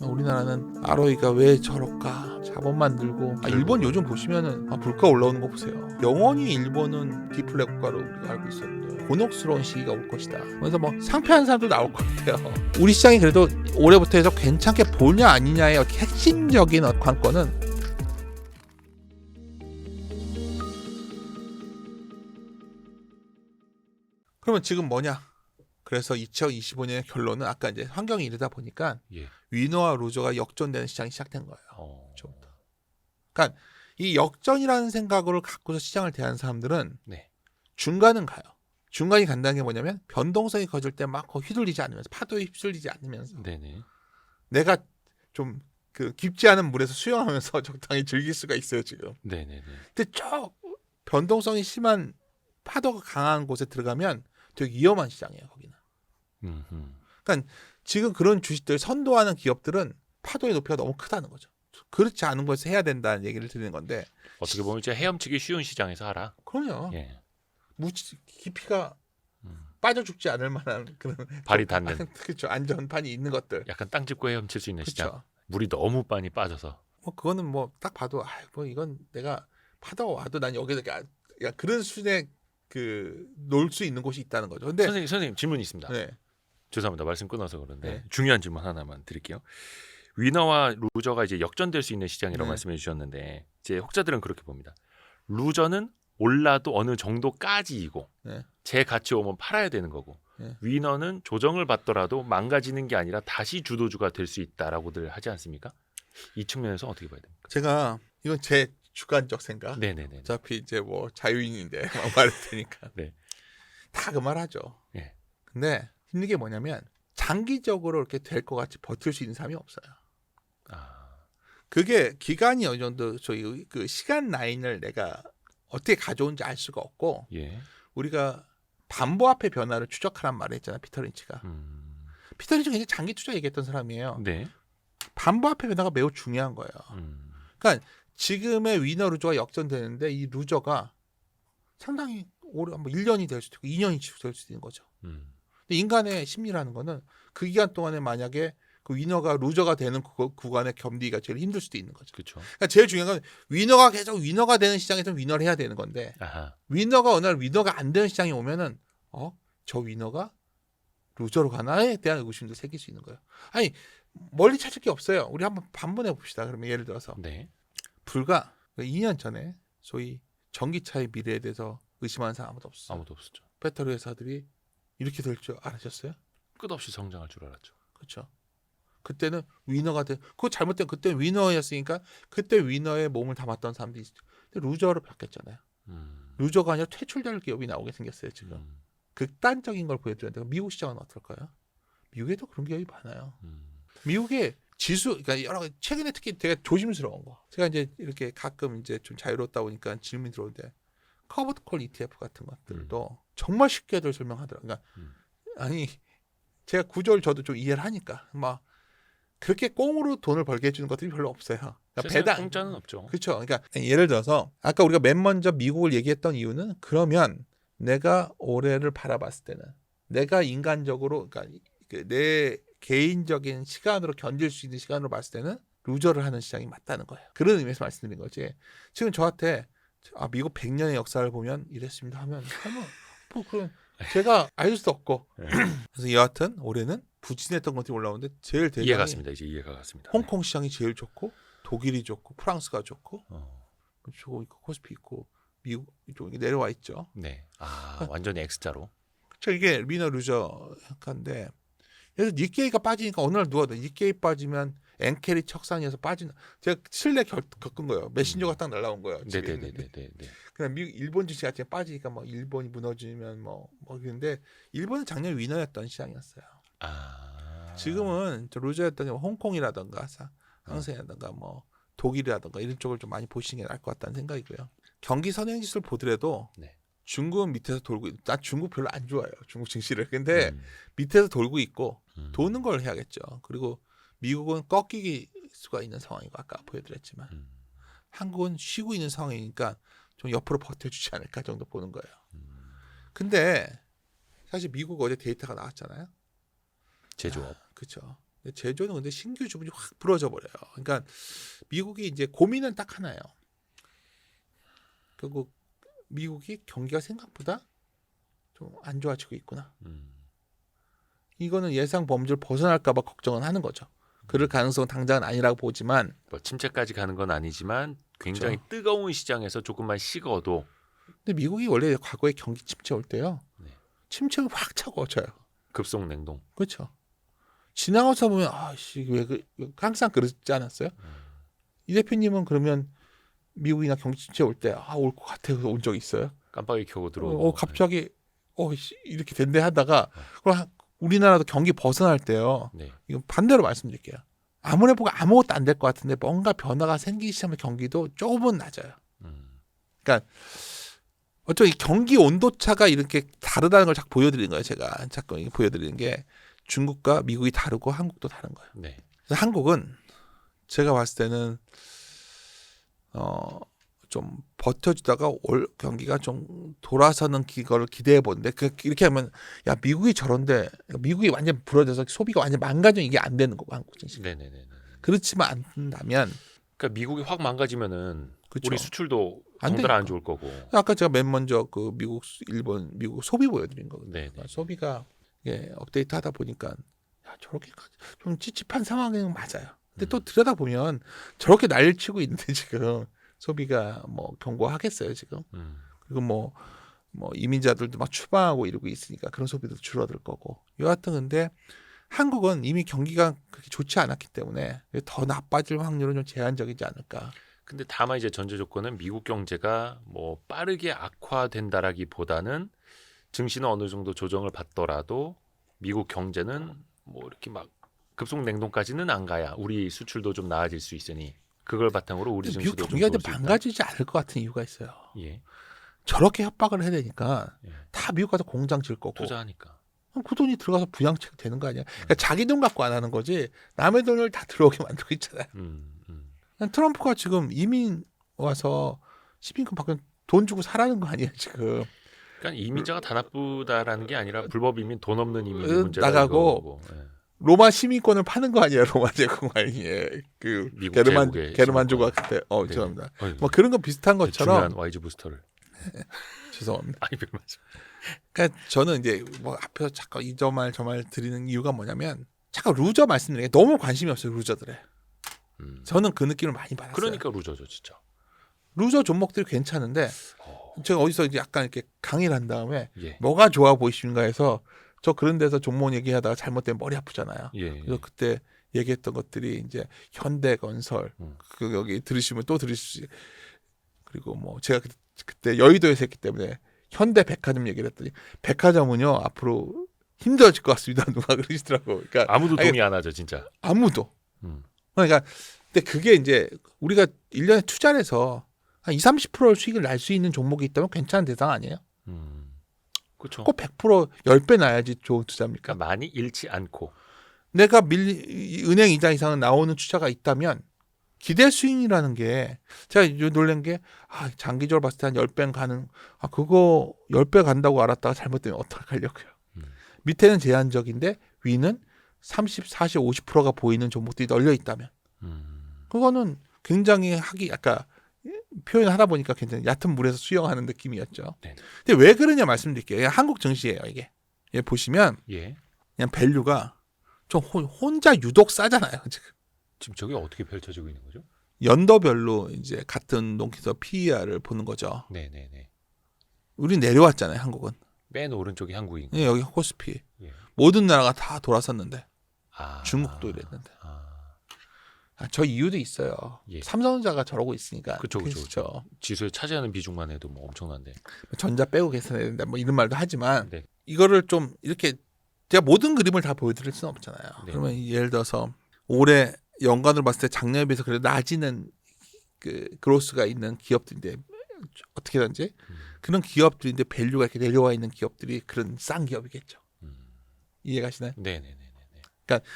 우리나라는 ROE가 왜 저럴까? 자본만 늘고 일본 요즘 보시면은 물가 올라오는 거 보세요. 영원히 일본은 디플레 국가로 우리가 알고 있었는데 곤혹스러운 시기가 올 것이다. 그래서 뭐 상패하는 사람도 나올 것 같아요. 우리 시장이 그래도 올해부터 해서 괜찮게 보냐 아니냐의 핵심적인 관건은 그러면 지금 뭐냐? 그래서 2025년의 결론은 아까 이제 환경이 이르다 보니까 위너와 루저가 역전되는 시장이 시작된 거예요. 처음부터. 그러니까 이 역전이라는 생각을 갖고서 시장을 대하는 사람들은 중간은 가요. 중간이 간다는 게 뭐냐면 변동성이 커질 때 막 휘둘리지 않으면서 파도에 휩쓸리지 않으면서 내가 좀 그 깊지 않은 물에서 수영하면서 적당히 즐길 수가 있어요 지금. 근데 저 변동성이 심한 파도가 강한 곳에 들어가면 되게 위험한 시장이에요 거기는. 그러니까 지금 그런 주식들 선도하는 기업들은 파도의 높이가 너무 크다는 거죠. 그렇지 않은 곳에서 해야 된다는 얘기를 드리는 건데 어떻게 보면 이제 헤엄치기 쉬운 시장에서 하라. 그럼요. 깊이가 빠져 죽지 않을 만한 그런 발이 닿는 그렇죠. 안전판이 있는 것들. 약간 땅 짚고 헤엄칠 수 있는 그쵸. 시장. 물이 너무 많이 빠져서. 뭐 그거는 뭐 딱 봐도 뭐 이건 내가 파도가 와도 난 여기서 그런 수준의 그 놀 수 있는 곳이 있다는 거죠. 근데 선생님 질문이 있습니다. 네. 죄송합니다. 말씀 끊어서 그런데 중요한 질문 하나만 드릴게요. 위너와 루저가 이제 역전될 수 있는 시장이라고 말씀해 주셨는데 이제 혹자들은 그렇게 봅니다. 루저는 올라도 어느 정도까지이고 제 가치 오면 팔아야 되는 거고 위너는 조정을 받더라도 망가지는 게 아니라 다시 주도주가 될 수 있다라고들 하지 않습니까? 이 측면에서 어떻게 봐야 됩니까? 제가 이건 제 주관적 생각. 네네네. 어차피 이제 뭐 자유인인데 막 말할 테니까 다 그 말하죠. 근데 힘든 게 뭐냐면 장기적으로 이렇게 될 것 같이 버틸 수 있는 사람이 없어요. 그게 기간이 어느 정도 저희 그 시간 라인을 내가 어떻게 가져온지 알 수가 없고 우리가 반보합의 변화를 추적하란 말을 했잖아 피터 린치가. 피터 린치가 굉장히 장기 투자 얘기했던 사람이에요. 반보합의 변화가 매우 중요한 거예요. 그러니까 지금의 위너 루저가 역전되는데 이 루저가 상당히 오래 뭐 1년이 될 수도 있고 2년이 될 수도 있는 거죠. 근데 인간의 심리라는 거는 그 기간 동안에 만약에 그 위너가 루저가 되는 구간의 겸비가 제일 힘들 수도 있는 거죠. 그러니까 제일 중요한 건 위너가 계속 위너가 되는 시장에서 위너를 해야 되는 건데 위너가 어느 날 위너가 안 되는 시장에 오면은 저 위너가 루저로 가나에 대한 의구심도 생길 수 있는 거예요. 아니 멀리 찾을 게 없어요. 우리 한번 반문해 봅시다. 그러면 예를 들어서 불과 2년 전에 소위 전기차의 미래에 대해서 의심하는 사람 아무도 없었어요. 아무도 없었죠. 배터리 회사들이 이렇게 될 줄 알았어요? 끝없이 성장할 줄 알았죠. 그렇죠. 그때는 위너가 그거 잘못된 그때 위너였으니까 그때 위너의 몸을 담았던 사람들이 있죠. 근데 루저로 바뀌었잖아요. 루저가 아니라 퇴출될 기업이 나오게 생겼어요 지금. 극단적인 걸 보여드렸는데 미국 시장은 어떨까요? 미국에도 그런 기업이 많아요. 미국의 지수, 그러니까 여러 가지 최근에 특히 되게 조심스러운 거. 제가 이제 이렇게 가끔 이제 좀 자유롭다 보니까 질문이 들어오는데 커버드 콜 ETF 같은 것들도 정말 쉽게들 설명하더라고요. 그러니까 아니 제가 구조를 저도 좀 이해를 하니까 막 그렇게 꽁으로 돈을 벌게 해주는 것들이 별로 없어요. 그러니까 배당 공짜는 없죠. 그렇죠. 그러니까 예를 들어서 아까 우리가 맨 먼저 미국을 얘기했던 이유는 그러면 내가 올해를 바라봤을 때는 내가 인간적으로 그러니까 내 개인적인 시간으로 견딜 수 있는 시간으로 봤을 때는 루저를 하는 시장이 맞다는 거예요. 그런 의미에서 말씀드린 거지. 지금 저한테 미국 100년의 역사를 보면 이랬습니다 하면 뭐 그런 제가 알 수 없고 그래서 여하튼 올해는 부진했던 것들이 올라오는데 제일 대단히 이해가 갔습니다. 이제 이해가 갔습니다. 홍콩 시장이 제일 좋고 독일이 좋고 프랑스가 좋고 그리고 코스피 있고 미국 이쪽이 내려와 있죠. 완전히 X자로. 그렇죠. 이게 위너 루저 약간데 그래서 니케이가 빠지니까 어느 날 누가 니케이 빠지면 엔켈이 척상에서 빠지는 제가 실내 겪은 거예요. 메신저가 딱 날라온 거예요. 네네네네. 그냥 미국 일본 주식 같이 빠지니까 뭐 일본이 무너지면 뭐 그런데 일본은 작년 위너였던 시장이었어요. 지금은 루저였던 홍콩이라든가 항생이라든가 뭐 독일이라든가 이런 쪽을 좀 많이 보시는 게 나을 것 같다는 생각이고요. 경기 선행지수를 보더라도 중국은 밑에서 돌고 나 중국 별로 안 좋아해요. 중국 증시를. 근데 밑에서 돌고 있고 도는 걸 해야겠죠. 그리고 미국은 꺾이기 수가 있는 상황이고 아까 보여드렸지만 한국은 쉬고 있는 상황이니까 좀 옆으로 버텨주지 않을까 정도 보는 거예요. 근데 사실 미국 어제 데이터가 나왔잖아요. 제조업. 그렇죠. 제조는 근데 신규 주문이 확 부러져 버려요. 그러니까 미국이 이제 고민은 딱 하나예요. 결국 미국이 경기가 생각보다 좀 안 좋아지고 있구나. 이거는 예상 범주를 벗어날까봐 걱정은 하는 거죠. 그럴 가능성은 당장은 아니라고 보지만 뭐 침체까지 가는 건 아니지만 굉장히 그렇죠. 뜨거운 시장에서 조금만 식어도. 근데 미국이 원래 과거에 경기 침체 올 때요. 네. 침체가 확 차고 쳐요. 급속 냉동. 그렇죠. 지나가서 보면 아씨 왜 항상 그러지 않았어요? 이 대표님은 그러면 미국이나 경기 침체 올 때 올 것 같아서 온 적 있어요? 깜빡이 켜고 들어오고. 갑자기 이렇게 된대 하다가 그럼 우리나라도 경기 벗어날 때요. 네. 이거 반대로 말씀드릴게요. 아무리 보고 아무것도 안 될 것 같은데 뭔가 변화가 생기기 시작하면 경기도 조금은 낮아요. 그러니까 어쩌면 이 경기 온도차가 이렇게 다르다는 걸 자꾸 보여드리는 거예요. 제가 자꾸 보여드리는 게 중국과 미국이 다르고 한국도 다른 거예요. 네. 그래서 한국은 제가 봤을 때는 좀 버텨주다가 올 경기가 좀 돌아서는 기거를 기대해 보는데 이렇게 하면 야 미국이 저런데 미국이 완전 부러져서 소비가 완전 망가지면 이게 안 되는 거고 한국 증시. 네네네. 그렇지만 않는다면 그러니까 미국이 확 망가지면은 그쵸. 우리 수출도 안 덩달아 안 되니까. 좋을 거고. 아까 제가 맨 먼저 그 미국, 일본, 미국 소비 보여드린 거거든요. 네네. 그러니까 소비가 업데이트하다 보니까 야, 저렇게까지 좀 찝찝한 상황은 맞아요. 근데 또 들여다 보면 저렇게 난리를 치고 있는데 지금 소비가 뭐 견고하겠어요 지금. 그리고 뭐 이민자들도 막 추방하고 이러고 있으니까 그런 소비도 줄어들 거고. 여하튼 근데 한국은 이미 경기가 그렇게 좋지 않았기 때문에 더 나빠질 확률은 좀 제한적이지 않을까. 근데 다만 이제 전제 조건은 미국 경제가 뭐 빠르게 악화된다라기보다는 증시는 어느 정도 조정을 받더라도 미국 경제는 뭐 이렇게 막 급속 냉동까지는 안 가야 우리 수출도 좀 나아질 수 있으니 그걸 바탕으로 우리 미국 증시도 좀 경기가 좋을 이제 수 있다. 망가지지 않을 것 같은 이유가 있어요. 예. 저렇게 협박을 해야 되니까 예. 다 미국 가서 공장 질 거고 투자하니까. 그럼 그 돈이 들어가서 부양책 되는 거 아니야? 그러니까 자기 돈 갖고 안 하는 거지 남의 돈을 다 들어오게 만들고 있잖아요. 트럼프가 지금 이민 와서 시민권 받고 돈 주고 사라는 거 아니에요 지금. 그러니까 이민자가 다 나쁘다라는 게 아니라 불법 이민, 돈 없는 이민이 문제다. 나가고 이거고. 예. 로마 시민권을 파는 거 아니에요 로마 제국 아니에요. 그 미국 게르만 제국의 게르만조가 그때 네. 죄송합니다. 어이, 뭐 그런 거 비슷한 것처럼 중요한 YG 부스터를. 죄송합니다. 아니 맞아. 그러니까 저는 이제 뭐 앞에서 자꾸 이 저 말 저 말 드리는 이유가 뭐냐면 자꾸 루저 말씀드리는 게 너무 관심이 없어요 루저들에. 저는 그 느낌을 많이 받았어요. 그러니까 루저죠 진짜. 루저 종목들이 괜찮은데 제가 어디서 이제 약간 이렇게 강의를 한 다음에 예. 뭐가 좋아 보이십니까 해서 저 그런 데서 종목 얘기하다가 잘못되면 머리 아프잖아요. 예. 그래서 그때 얘기했던 것들이 이제 현대건설 그 여기 들으시면 또 들으실 수 그리고 뭐 제가 그때 여의도에서 했기 때문에 현대백화점 얘기를 했더니 백화점은요 앞으로 힘들어질 것 같습니다 누가 그러시더라고. 그러니까 아무도 동의 안 하죠 진짜. 아무도. 그러니까 근데 그게 이제 우리가 1년에 투자를 해서 한 20-30% 수익을 날 수 있는 종목이 있다면 괜찮은 대상 아니에요? 그렇죠. 꼭 100% 10배 나야지 좋은 투자입니까? 그러니까 많이 잃지 않고. 내가 은행 이자 이상은 나오는 투자가 있다면 기대 수익이라는 게 제가 놀란 게 장기적으로 봤을 때 한 10배 가는 그거 10배 간다고 알았다가 잘못되면 어떡하려고요. 밑에는 제한적인데 위는 30, 40, 50%가 보이는 종목들이 널려 있다면 그거는 굉장히 아까 표현을 하다 보니까 굉장히 얕은 물에서 수영하는 느낌이었죠. 네. 근데 왜 그러냐 말씀드릴게요. 한국 증시예요 이게. 보시면 예. 그냥 밸류가 좀 혼자 유독 싸잖아요. 지금 저게 어떻게 펼쳐지고 있는 거죠? 연도별로 이제 같은 농기서 PER을 보는 거죠. 네네네. 우리 내려왔잖아요. 한국은. 맨 오른쪽이 한국인. 예, 여기 코스피. 예. 모든 나라가 다 돌아섰는데 중국도 이랬는데. 저 이유도 있어요. 예. 삼성전자가 저러고 있으니까. 그렇죠. 지수에 차지하는 비중만 해도 뭐 엄청난데. 전자 빼고 계산해야 된다. 뭐 이런 말도 하지만 네. 이거를 좀 이렇게 제가 모든 그림을 다 보여드릴 수는 없잖아요. 네. 그러면 예를 들어서 올해 연간으로 봤을 때 작년에 비해서 그래도 낮이는 그 그로스가 있는 기업들인데 어떻게든지 그런 기업들인데 밸류가 이렇게 내려와 있는 기업들이 그런 싼 기업이겠죠. 이해가시나요? 네네네. 그러니까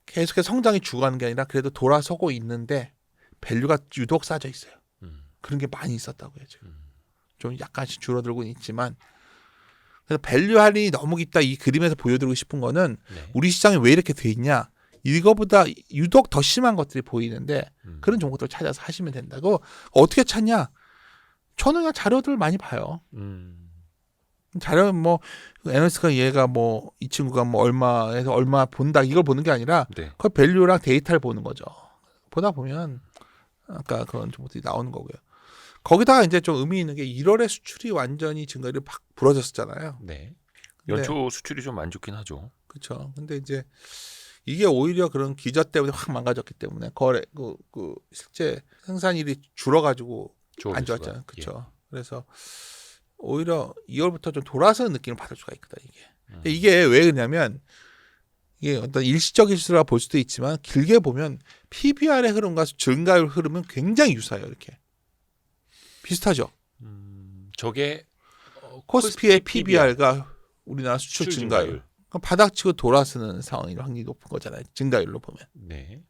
계속해서 성장이 죽어가는 게 아니라 그래도 돌아서고 있는데 밸류가 유독 싸져 있어요. 그런 게 많이 있었다고요. 지금. 좀 약간씩 줄어들고는 있지만 그래서 밸류 할인이 너무 깊다 이 그림에서 보여드리고 싶은 거는 네. 우리 시장이 왜 이렇게 돼 있냐 이거보다 유독 더 심한 것들이 보이는데 그런 종목들 찾아서 하시면 된다고. 어떻게 찾냐? 저는 그냥 자료들 많이 봐요. 자료 뭐 애널리스트가 얘가 뭐 이 친구가 뭐 얼마에서 얼마 본다 이걸 보는 게 아니라 네. 그 밸류랑 데이터를 보는 거죠. 보다 보면 아까 그런 종목들이 나오는 거고요. 거기다가 이제 좀 의미 있는 게 1월에 수출이 완전히 증가율이 팍 부러졌었잖아요. 네. 연초 수출이 좀 안 좋긴 하죠. 그렇죠. 근데 이제 이게 오히려 그런 기저 때문에 확 망가졌기 때문에 거래 그 실제 생산일이 줄어가지고 안 좋았잖아요. 그렇죠. 그래서 오히려 2월부터 좀 돌아서는 느낌을 받을 수가 있거든 이게. 이게 왜 그러냐면 이게 어떤 일시적인 수라 볼 수도 있지만 길게 보면 PBR의 흐름과 증가율 흐름은 굉장히 유사해요. 이렇게 비슷하죠. 저게 코스피의 PBR가 우리나라 수출 증가율. 바닥치고 돌아서는 상황일 확률이 높은 거잖아요. 증가율로 보면. 네.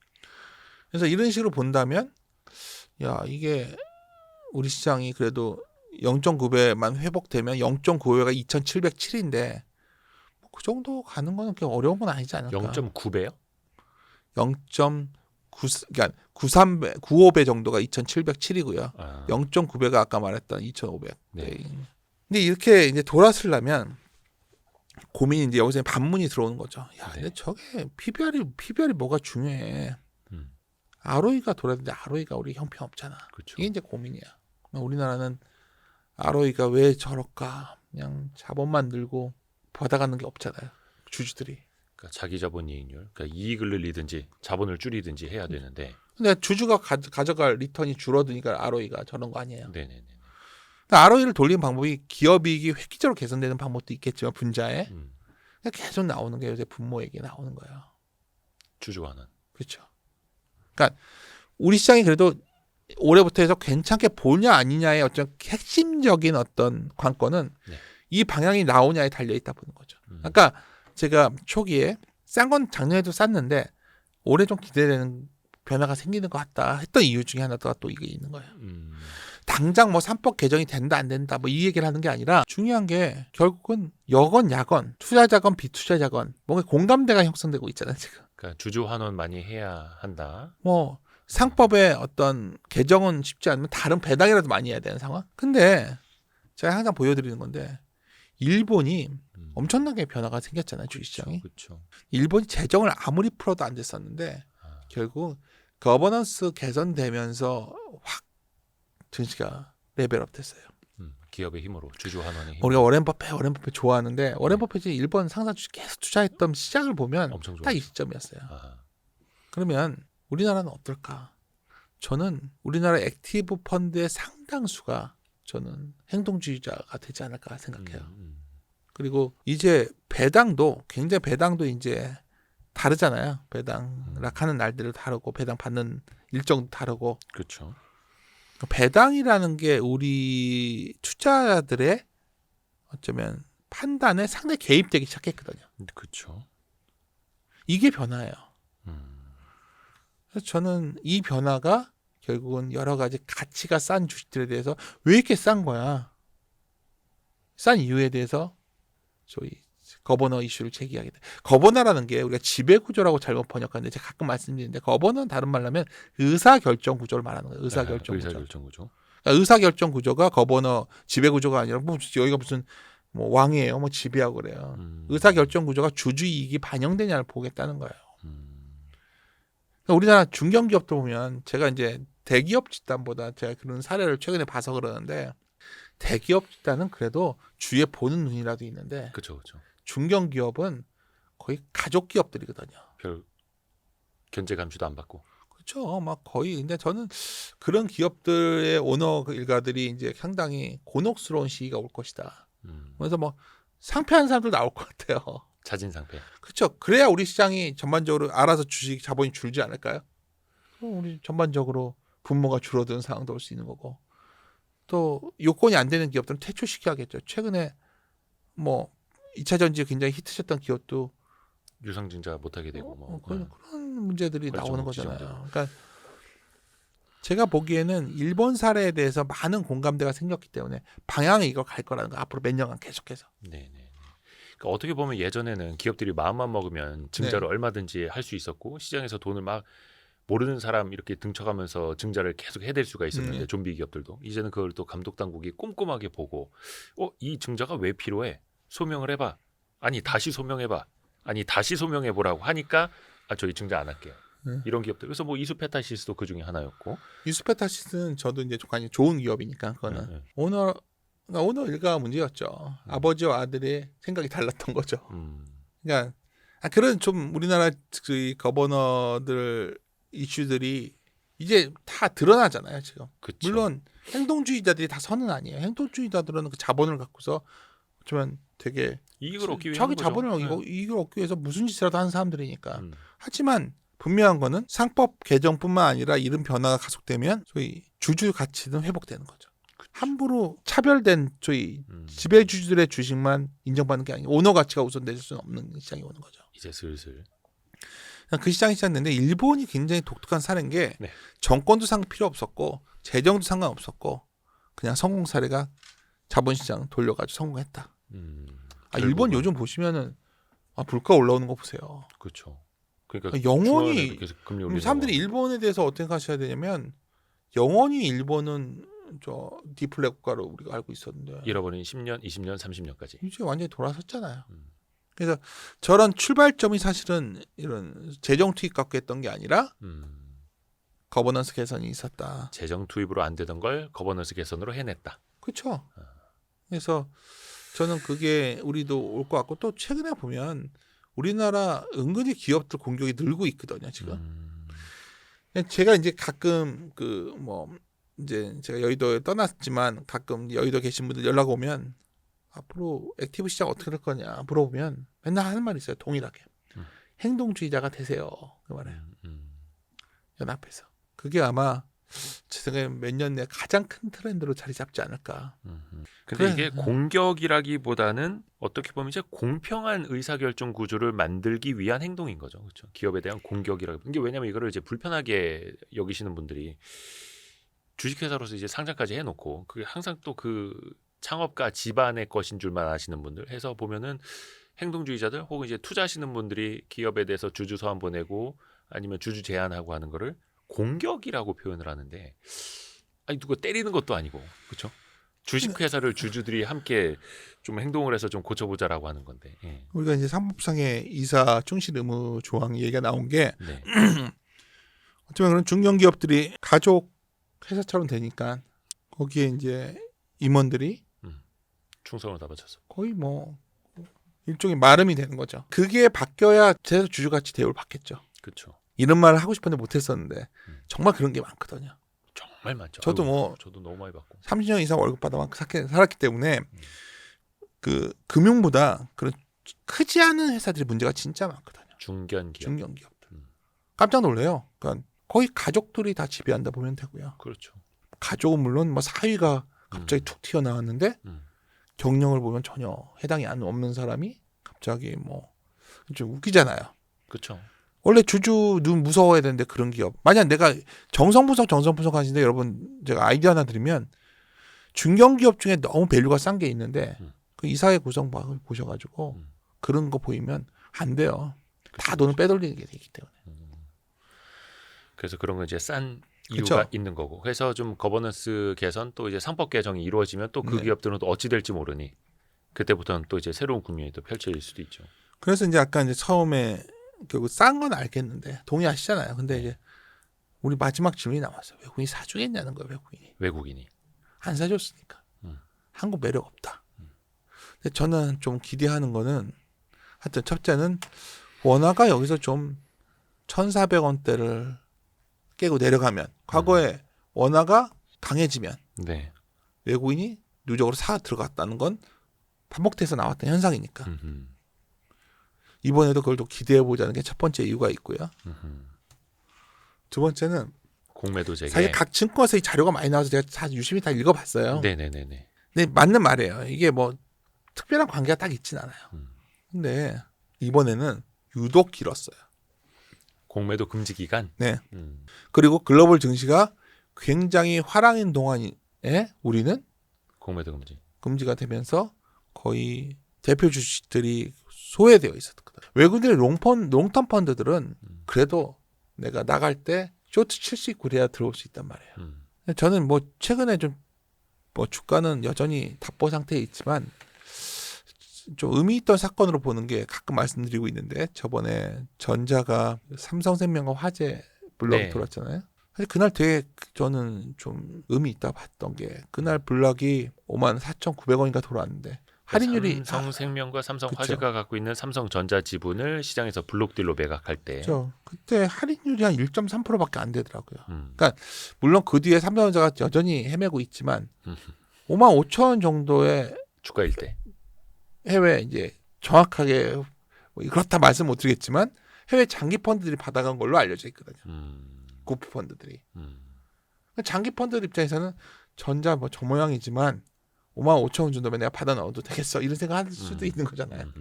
그래서 이런 식으로 본다면 야 이게 우리 시장이 그래도 0.9배만 회복되면 0.9배가 2,707인데 그 정도 가는 거는 그렇게 어려운 건 아니지 않을까. 0.9배요? 0.9 그러니까 93배, 95배 정도가 2,707이고요. 아. 0.9배가 아까 말했던 2,500. 네. 근데 이렇게 이제 돌아서려면 고민이 이제 여기서 반문이 들어오는 거죠. 야, 근데 저게 PBR이 뭐가 중요해. ROE가 돌아야 되는데 ROE가 우리 형편없잖아. 그렇죠. 이게 이제 고민이야. 우리나라는 ROE가 왜 저럴까? 그냥 자본만 늘고 받아가는 게 없잖아요. 주주들이. 그러니까 자기 자본 이익률, 그러니까 이익을 늘리든지 자본을 줄이든지 해야 되는데. 근데 주주가 가져갈 리턴이 줄어드니까 ROE가 저런 거 아니에요. 네네네. ROE를 돌리는 방법이 기업이익이 획기적으로 개선되는 방법도 있겠지만 분자에 계속 나오는 게 요새 분모액이 나오는 거예요. 주주환원. 그렇죠. 그러니까 우리 시장이 그래도 올해부터 해서 괜찮게 보냐 아니냐의 어떤 핵심적인 어떤 관건은 이 방향이 나오냐에 달려 있다 보는 거죠. 그러니까 제가 초기에 싼 건 작년에도 쌌는데 올해 좀 기대되는 변화가 생기는 것 같다 했던 이유 중에 하나가 또 이게 있는 거예요. 당장 뭐 3법 개정이 된다 안 된다 뭐 이 얘기를 하는 게 아니라 중요한 게 결국은 여건 야건 투자자건 비투자자건 뭔가 공감대가 형성되고 있잖아요 지금. 그러니까 주주환원 많이 해야 한다. 뭐 상법의 어떤 개정은 쉽지 않으면 다른 배당이라도 많이 해야 되는 상황. 근데 제가 항상 보여드리는 건데 일본이 엄청나게 변화가 생겼잖아요 주식시장이. 그렇죠. 일본이 재정을 아무리 풀어도 안 됐었는데 결국 거버넌스 개선되면서 확 증시가 레벨업 됐어요. 기업의 힘으로 주주환원의 힘으로. 우리가 워렌 버핏 좋아하는데 워렌 버핏이 일본 상사 주식 계속 투자했던 시작을 보면 딱 이 시점이었어요. 그러면 우리나라는 어떨까? 저는 우리나라 액티브 펀드의 상당수가 저는 행동주의자가 되지 않을까 생각해요. 그리고 이제 배당도 이제 다르잖아요. 배당 락하는 날들을 다르고 배당 받는 일정도 다르고. 그렇죠. 배당이라는 게 우리 투자자들의 어쩌면 판단에 상당히 개입되기 시작했거든요. 그렇죠. 이게 변화예요. 그래서 저는 이 변화가 결국은 여러 가지 가치가 싼 주식들에 대해서 왜 이렇게 싼 거야? 싼 이유에 대해서 저희 거버너 이슈를 제기하게 돼. 거버너라는 게 우리가 지배구조라고 잘못 번역하는데 제가 가끔 말씀드리는데 거버너는 다른 말로 하면 의사결정 구조를 말하는 거예요. 의사결정 구조. 그러니까 의사결정 구조가 거버너 지배구조가 아니라 뭐 여기가 무슨 뭐 왕이에요. 뭐 지배하고 그래요. 의사결정 구조가 주주 이익이 반영되냐를 보겠다는 거예요. 그러니까 우리나라 중견기업도 보면 제가 이제 대기업 집단보다 제가 그런 사례를 최근에 봐서 그러는데 대기업 집단은 그래도 주위에 보는 눈이라도 있는데 그렇죠. 그렇죠. 중견기업은 거의 가족 기업들이거든요. 별 견제 감시도 안 받고. 그렇죠. 막 거의 근데 저는 그런 기업들의 오너 일가들이 이제 상당히 곤혹스러운 시기가 올 것이다. 그래서 뭐 상패한 사람들 나올 것 같아요. 자진 상패. 그렇죠. 그래야 우리 시장이 전반적으로 알아서 주식 자본이 줄지 않을까요? 우리 전반적으로 분모가 줄어드는 상황도 올 수 있는 거고. 또 요건이 안 되는 기업들은 퇴출시켜야겠죠. 최근에 뭐 2차 전지에 굉장히 히트쳤던 기업도 유상증자 못하게 되고 뭐 그런 문제들이 나오는 거잖아요. 그러니까 제가 보기에는 일본 사례에 대해서 많은 공감대가 생겼기 때문에 방향이 이걸 갈 거라는 거 앞으로 몇 년간 계속해서. 네네. 그러니까 어떻게 보면 예전에는 기업들이 마음만 먹으면 증자를 네. 얼마든지 할 수 있었고 시장에서 돈을 막 모르는 사람 이렇게 등쳐가면서 증자를 계속 해댈 수가 있었는데 좀비 기업들도 이제는 그걸 또 감독 당국이 꼼꼼하게 보고 이 증자가 왜 필요해? 소명을 해봐. 아니 다시 소명해봐. 아니 다시 소명해보라고 하니까 저희 증자 안 할게요. 이런 기업들. 그래서 뭐 이수페타시스도 그 중에 하나였고. 이수페타시스는 저도 이제 관이 좋은 기업이니까 그거는 오너 일가 문제였죠. 아버지와 아들의 생각이 달랐던 거죠. 그러니까 그런 좀 우리나라 그 거버너들 이슈들이 이제 다 드러나잖아요 지금. 그쵸. 물론 행동주의자들이 다 선은 아니에요. 행동주의자들은 그 자본을 갖고서 어쩌면 되게 이익을 얻기 위해 자기 자본을 이익을 얻기 위해서 무슨 짓이라도 하는 사람들이니까. 하지만 분명한 거는 상법 개정뿐만 아니라 이런 변화가 가속되면 소위 주주 가치는 회복되는 거죠. 그쵸. 함부로 차별된 저희 지배주주들의 주식만 인정받는 게 아니고 오너 가치가 우선될 수는 없는 시장이 오는 거죠. 이제 슬슬. 그 시장이 시작됐는데 일본이 굉장히 독특한 사례인 게 네. 정권도 필요 없었고 재정도 상관없었고 그냥 성공 사례가 자본시장 돌려가지고 성공했다. 일본 요즘 보시면은 물가 올라오는 거 보세요. 그렇죠. 그러니까 영원히 계속 금리 올리는 사람들이 일본에 대해서 어떻게 하셔야 되냐면 영원히 일본은 저 디플레 국가로 우리가 알고 있었는데 잃어버린 10년, 20년, 30년까지. 이제 완전히 돌아섰잖아요. 그래서 저런 출발점이 사실은 이런 재정 투입 갖고 했던 게 아니라 거버넌스 개선이 있었다. 재정 투입으로 안 되던 걸 거버넌스 개선으로 해냈다. 그렇죠. 그래서 저는 그게 우리도 올 것 같고 또 최근에 보면 우리나라 은근히 기업들 공격이 늘고 있거든요 지금. 제가 이제 가끔 이제 제가 여의도에 떠났지만 가끔 여의도 계신 분들 연락 오면 앞으로 액티브 시장 어떻게 될 거냐 물어보면 맨날 하는 말이 있어요. 동일하게. 행동주의자가 되세요. 그 말이에요. 연합해서. 그게 아마 제 생각에 몇 년 내에 가장 큰 트렌드로 자리 잡지 않을까. 근데 이게 공격이라기보다는 어떻게 보면 이제 공평한 의사결정 구조를 만들기 위한 행동인 거죠. 그렇죠? 기업에 대한 공격이라고. 이게 왜냐하면 이거를 이제 불편하게 여기시는 분들이 주식회사로서 이제 상장까지 해놓고 그게 항상 또 그 창업가 집안의 것인 줄만 아시는 분들 해서 보면은 행동주의자들 혹은 이제 투자하시는 분들이 기업에 대해서 주주 서한 보내고 아니면 주주 제한하고 하는 거를 공격이라고 표현을 하는데 누가 때리는 것도 아니고 그렇죠? 주식회사를 주주들이 함께 좀 행동을 해서 좀 고쳐보자라고 하는 건데 우리가 이제 상법상의 이사 충실 의무 조항 얘기가 나온 게 어쩌면 그런 중견기업들이 가족 회사처럼 되니까 거기에 이제 임원들이 충성을 다 바쳐서 거의 일종의 마름이 되는 거죠. 그게 바뀌어야 제대로 주주가치 대우를 받겠죠. 그렇죠. 이런 말을 하고 싶었는데 못했었는데 정말 그런 게 많거든요. 정말 많죠. 저도 저도 너무 많이 받고 30년 이상 월급 받아만 살았기 때문에 그 금융보다 그런 크지 않은 회사들이 문제가 진짜 많거든요. 중견기업들. 깜짝 놀래요. 그러니까 거의 가족들이 다 지배한다 보면 되고요. 그렇죠. 가족은 물론 사위가 갑자기 툭 튀어나왔는데 경력을 보면 전혀 해당이 없는 사람이 갑자기 좀 웃기잖아요. 그렇죠. 원래 주주 눈 무서워야 되는데 그런 기업. 만약 내가 정성분석 하시는데 여러분 제가 아이디어 하나 드리면 중견기업 중에 너무 밸류가 싼 게 있는데 그 이사회 구성방을 보셔가지고 그런 거 보이면 안 돼요. 다 돈을 빼돌리게 되기 때문에. 그래서 그런 거 이제 싼 이유가 그쵸? 있는 거고. 그래서 좀 거버넌스 개선 또 이제 상법 개정이 이루어지면 또 그 기업들은 또 어찌 될지 모르니 그때부터는 또 이제 새로운 국면이 또 펼쳐질 수도 있죠. 그래서 이제 아까 이제 처음에 결국 싼 건 알겠는데 동의하시잖아요. 근데 이제 우리 마지막 질문이 나왔어요. 외국인이 사주겠냐는 거예요. 외국인이 안 사줬으니까. 한국 매력 없다. 근데 저는 좀 기대하는 거는 하여튼 첫째는 원화가 여기서 좀 1,400원대를 깨고 내려가면 과거에 원화가 강해지면 외국인이 누적으로 사 들어갔다는 건 반복돼서 나왔던 현상이니까 이번에도 그걸 또 기대해보자는 게 첫 번째 이유가 있고요. 두 번째는 공매도 재개. 사실 각 증권사의 자료가 많이 나와서 제가 다 유심히 다 읽어봤어요. 네네네네. 근데 맞는 말이에요. 이게 특별한 관계가 딱 있진 않아요. 근데 이번에는 유독 길었어요. 공매도 금지 기간. 네. 그리고 글로벌 증시가 굉장히 화랑인 동안에 우리는 공매도 금지가 되면서 거의 대표 주식들이 소외되어 있었거든. 외국인들의 롱텀 펀드들은 그래도 내가 나갈 때 쇼트 칠 수 있고 그래야 들어올 수 있단 말이에요. 저는 뭐 최근에 좀 뭐 주가는 여전히 답보 상태에 있지만 좀 의미 있던 사건으로 보는 게 가끔 말씀드리고 있는데 저번에 전자가 삼성생명과 화재 블락이 네. 돌았잖아요. 사실 그날 되게 저는 좀 의미 있다 봤던 게 그날 블락이 54,900원인가 돌아왔는데 할인율이 삼성생명과 그쵸. 삼성화재가 갖고 있는 삼성전자 지분을 시장에서 블록딜로 매각할 때 그때 할인율이 한 1.3%밖에 안 되더라고요. 그러니까 물론 그 뒤에 삼성전자가 여전히 헤매고 있지만 55,000원 정도의 주가일 때. 해외 이제 정확하게 뭐 그렇다 말씀 못 드리겠지만 해외 장기 펀드들이 받아간 걸로 알려져 있거든요. 고프 펀드들이. 장기 펀드들 입장에서는 전자 뭐 저 모양이지만 55,000원 정도면 내가 받아 넣어도 되겠어 이런 생각할 수도 있는 거잖아요.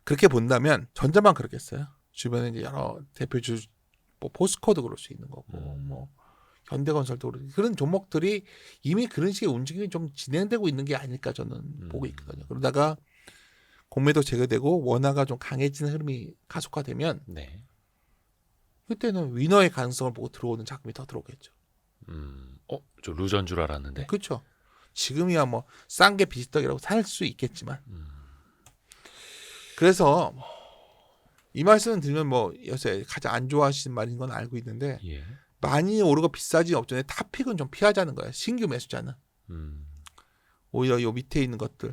그렇게 본다면 전자만 그렇겠어요. 주변에 이제 여러 대표주 뭐 포스코도 그럴 수 있는 거고 뭐 현대건설도 그런 종목들이 이미 그런 식의 움직임이 좀 진행되고 있는 게 아닐까 저는 보고 있거든요. 그러다가 공매도 제거되고 원화가 좀 강해지는 흐름이 가속화되면 네. 그때는 위너의 가능성을 보고 들어오는 자금이 더 들어오겠죠. 저 루저인 줄 알았는데. 그렇죠. 지금이야 뭐 싼 게 비지떡이라고 살 수 있겠지만 그래서 이 말씀을 드리면 뭐 요새 가장 안 좋아하시는 말인 건 알고 있는데 예. 많이 오르고 비싸진 업종의 탑픽은 좀 피하자는 거예요. 신규 매수자는. 오히려 요 밑에 있는 것들.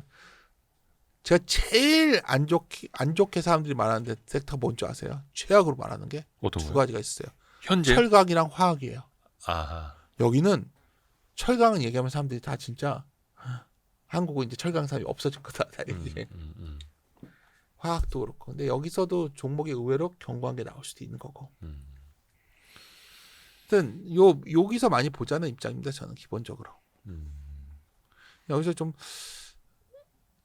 제가 제일 안 좋게 사람들이 말하는데 섹터 뭔지 아세요? 최악으로 말하는 게 어떤 두 거요? 가지가 있어요. 현재 철강이랑 화학이에요. 아하. 여기는 철강은 얘기하면 사람들이 다 진짜 한국은 이제 철강 사업이 없어진 거다. 이제. 화학도 그렇고. 근데 여기서도 종목이 의외로 견고한 게 나올 수도 있는 거고. 하여튼 여기서 많이 보자는 입장입니다. 저는 기본적으로. 여기서 좀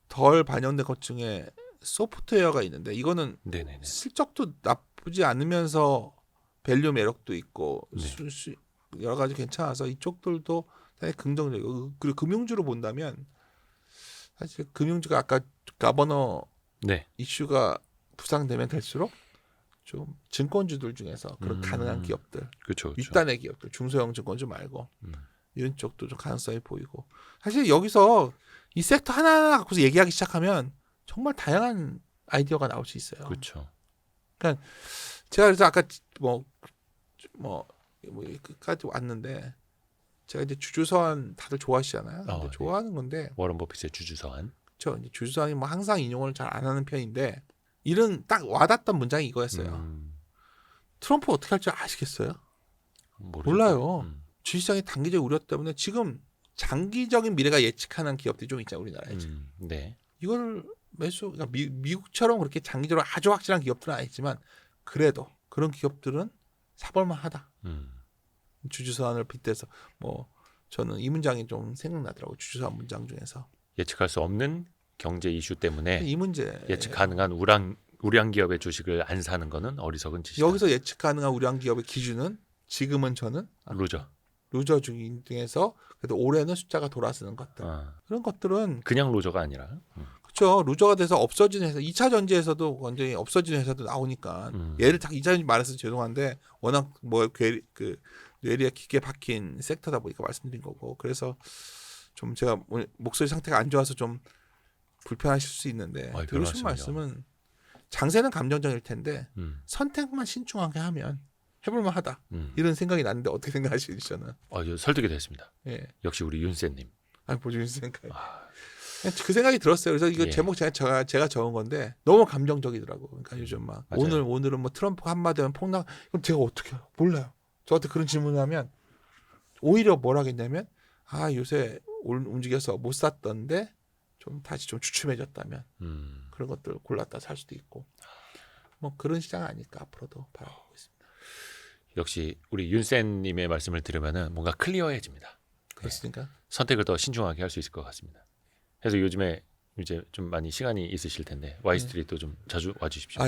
덜 반영된 것 중에 소프트웨어가 있는데 이거는 네네네. 실적도 나쁘지 않으면서 밸류 매력도 있고 네. 여러 가지 괜찮아서 이쪽들도 상당히 긍정적이고 그리고 금융주로 본다면 사실 금융주가 아까 가버너 네. 이슈가 부상되면 될수록 좀 증권주들 중에서 그런 가능한 기업들 그렇죠. 윗단의 기업들 중소형 증권주 말고 이런 쪽도 좀 가능성이 보이고 사실 여기서 이 섹터 하나하나 갖고서 얘기하기 시작하면 정말 다양한 아이디어가 나올 수 있어요. 그렇죠. 그러니까 제가 그래서 아까 뭐 끝까지 왔는데 제가 이제 주주서한 다들 좋아하시잖아요. 근데 네. 좋아하는 건데 워런 버핏의 주주서한. 저 이제 주주서한이 뭐 항상 인용을 잘 안 하는 편인데 이런 딱 와닿았던 문장이 이거였어요. 트럼프 어떻게 할 줄 아시겠어요? 몰라요. 주식시장의 단기적 우려 때문에 지금 장기적인 미래가 예측하는 기업들이 좀 있잖아요, 우리나라에. 네. 이걸 그러니까 미국처럼 그렇게 장기적으로 아주 확실한 기업들은 아니지만 그래도 그런 기업들은 사볼만하다. 주주서한을 빗대서 뭐 저는 이 문장이 좀 생각나더라고요. 주주서한 문장 중에서. 예측할 수 없는 경제 이슈 때문에 이 문제 예측 가능한 우량 기업의 주식을 안 사는 거는 어리석은 짓이다. 여기서 예측 가능한 우량 기업의 기준은 지금은 저는 루저 중에서 그래도 올해는 숫자가 돌아서는 것들 그런 것들은 그냥 루저가 아니라 그렇죠. 루저가 돼서 없어지는 회사 2차 전지에서도 완전히 없어지는 회사도 나오니까 얘를 딱 2차 전지 말해서 죄송한데 워낙 뭐 뇌리에 깊게 박힌 섹터다 보니까 말씀드린 거고 그래서 좀 제가 목소리 상태가 안 좋아서 좀 불편하실 수 있는데 들으신 말씀은 장세는 감정적일 텐데 선택만 신중하게 하면 해볼만하다 이런 생각이 났는데 어떻게 생각하시는지 저는 설득이 됐습니다. 예. 역시 우리 윤쌤님. 보조 생각. 그 생각이 들었어요. 그래서 이거 제목 제가 적은 건데 너무 감정적이더라고. 그러니까 요즘 막 오늘은 뭐 트럼프 한마디 하면 폭락. 그럼 제가 어떻게 해요? 몰라요. 저한테 그런 질문을 하면 오히려 뭘 하겠냐면 요새 움직여서 못 샀던데 좀 다시 좀 주춤해졌다면 그런 것들 골랐다 살 수도 있고 뭐 그런 시장 아닐까 앞으로도 바라보고 있습니다. 역시 우리 윤쌤님의 말씀을 들으면은 뭔가 클리어해집니다. 그렇습니까? 네. 선택을 더 신중하게 할 수 있을 것 같습니다. 그래서 요즘에 이제 좀 많이 시간이 있으실 텐데 와이스트리트도 좀 자주 와주십시오.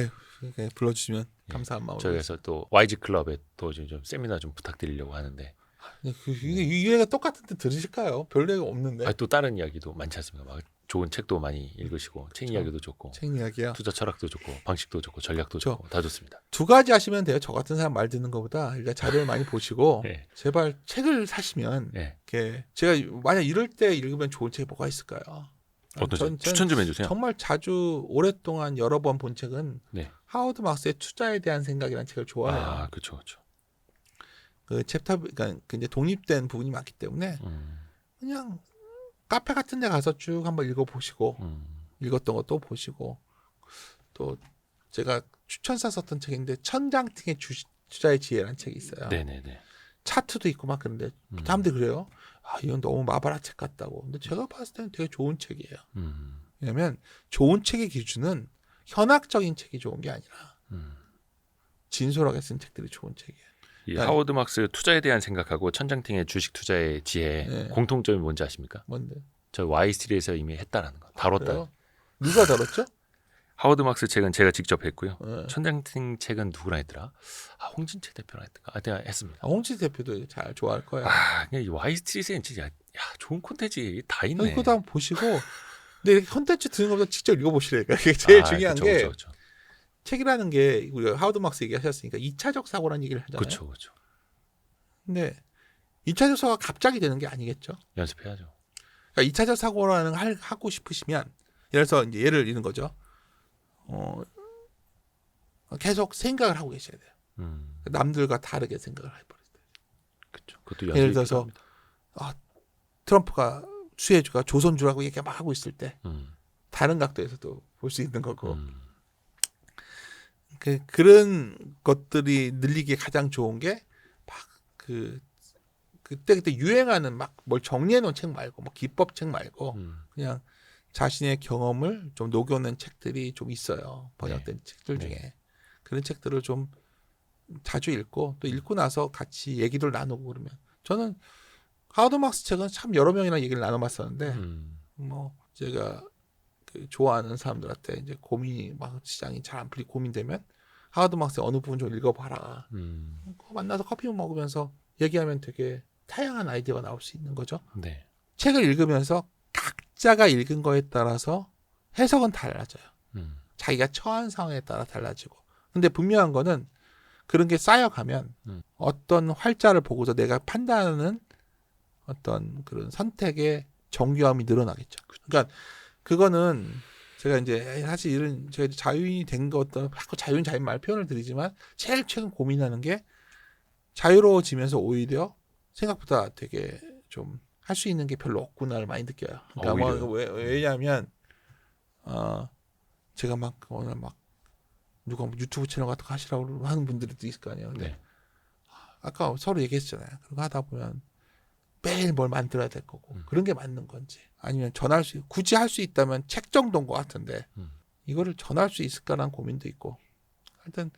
불러주시면 감사한 마음으로. 저희에서 또 YG 클럽에 또 좀 세미나 좀 부탁드리려고 하는데. 이게 또 똑같은데 들으실까요? 별 얘기가 없는데. 또 다른 이야기도 많지 않습니까? 막 좋은 책도 많이 읽으시고 책 이야기도 좋고 책 이야기요. 투자 철학도 좋고 방식도 좋고 전략도 그쵸. 좋고 다 좋습니다. 두 가지 하시면 돼요. 저 같은 사람 말 듣는 것보다 일단 자료를 많이 보시고 네. 제발 책을 사시면 네. 이렇게 제가 만약 이럴 때 읽으면 좋은 책이 뭐가 있을까요? 어떤 책 추천 좀 해주세요. 정말 자주 오랫동안 여러 번 본 책은 네. 하워드 막스의 투자에 대한 생각이라는 책을 좋아해요. 아, 그렇죠. 그 챕터 그러니까 이제 독립된 부분이 많기 때문에 그냥 카페 같은 데 가서 쭉 한번 읽어보시고 읽었던 것도 보시고 또 제가 추천사 썼던 책인데 천장팅의 투자의 지혜라는 책이 있어요. 네네네. 차트도 있고 막 그런데 사람들이 그래요. 아 이건 너무 마바라 책 같다고. 근데 제가 봤을 때는 되게 좋은 책이에요. 왜냐하면 좋은 책의 기준은 현학적인 책이 좋은 게 아니라 진솔하게 쓴 책들이 좋은 책이에요. 이 하워드 막스 투자에 대한 생각하고 천장팅의 주식 투자의 지혜 네. 공통점이 뭔지 아십니까? 뭔데? 저 Y3에서 이미 했다라는 거. 다뤘다. 그래요? 누가 다뤘죠? 하워드 막스 책은 제가 직접 했고요. 네. 천장팅 책은 누구랑 했더라? 아, 홍진채 대표랑 했던가? 아, 내가 했습니다. 홍지 대표도 잘 좋아할 거예요. 아, 그냥 이 Y3에는 진짜 야, 좋은 콘텐츠 다 있네. 그것도 한번 보시고 근데 이렇게 컨텐츠 드는 것보다 직접 읽어보시라니까. 이게 제일 중요한 그쵸, 게 그쵸. 책이라는 게 우리가 하워드 막스 얘기하셨으니까 2차적 사고라는 얘기를 하잖아요. 그렇죠. 근데 2차적 사고가 갑자기 되는 게 아니겠죠. 연습해야죠. 그러니까 2차적 사고라는 걸 하고 싶으시면 예를 들어서 이제 예를 잃는 거죠. 계속 생각을 하고 계셔야 돼요. 남들과 다르게 생각을 해버릴 때. 그렇죠. 그것도 연습이 예를 들어서 필요합니다. 트럼프가 수혜주가 조선주라고 얘기 막 하고 있을 때 다른 각도에서도 볼 수 있는 거고 그런 것들이 늘리기에 가장 좋은 게 막 그때 유행하는 막 뭘 정리해 놓은 책 말고 뭐 기법책 말고 그냥 자신의 경험을 좀 녹여낸 책들이 좀 있어요. 번역된 책들 중에 그런 책들을 좀 자주 읽고 또 읽고 나서 같이 얘기를 나누고 그러면 저는 하워드 막스 책은 참 여러 명이랑 얘기를 나눠봤었는데 뭐 제가 그 좋아하는 사람들한테 이제 고민이 막 시장이 잘 안 풀리고 고민되면 하워드 막스의 어느 부분 좀 읽어봐라. 만나서 커피 먹으면서 얘기하면 되게 다양한 아이디어가 나올 수 있는 거죠. 네. 책을 읽으면서 각자가 읽은 거에 따라서 해석은 달라져요. 자기가 처한 상황에 따라 달라지고. 근데 분명한 거는 그런 게 쌓여가면 어떤 활자를 보고서 내가 판단하는 어떤 그런 선택의 정교함이 늘어나겠죠. 그러니까 그거는 제가 이제 사실 이런 제가 자유인이 된 것도 자꾸 자유인 말 표현을 드리지만 제일 최근 고민하는 게 자유로워지면서 오히려 생각보다 되게 좀 할 수 있는 게 별로 없구나를 많이 느껴요. 그러니까 왜냐하면 제가 막 오늘 막 누가 유튜브 채널 같은 거 하시라고 하는 분들도 있을 거 아니에요. 근데 아까 서로 얘기했잖아요. 그거 하다 보면 매일 뭘 만들어야 될 거고 그런 게 맞는 건지 아니면 전할 수 굳이 할 수 있다면 책 정도인 것 같은데 이거를 전할 수 있을까라는 고민도 있고 하여튼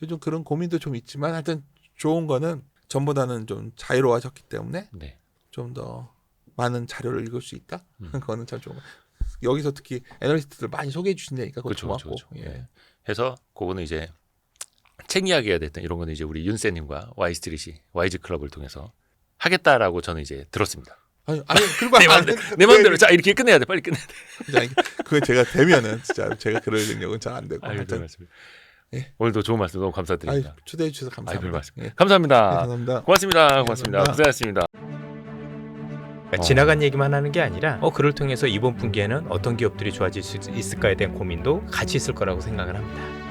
요즘 그런 고민도 좀 있지만 하여튼 좋은 거는 전보다는 좀 자유로워졌기 때문에 좀 더 많은 자료를 읽을 수 있다. 그거는 참 좋은 거. 여기서 특히 애널리스트들 많이 소개해 주신다니까 그것도 고맙고. 예. 해서 그거는 이제 책 이야기가 됐던 이런 거는 이제 우리 윤쌤님과 와이스트릿이 와이즈 클럽을 통해서 하겠다라고 저는 이제 들었습니다. 아니 그리고 내 마음대로 자 이렇게 끝내야 돼 빨리 끝내야 돼. 그거 제가 되면은 진짜 제가 그럴 능력은 잘 안 되고. 예. 오늘도 좋은 말씀 너무 감사드립니다. 초대해 주셔서 감사합니다. 감사합니다. 네, 감사합니다. 고맙습니다. 고생하셨습니다. 지나간 얘기만 하는 게 아니라 그를 통해서 이번 분기에는 어떤 기업들이 좋아질 수 있을까에 대한 고민도 같이 있을 거라고 생각을 합니다.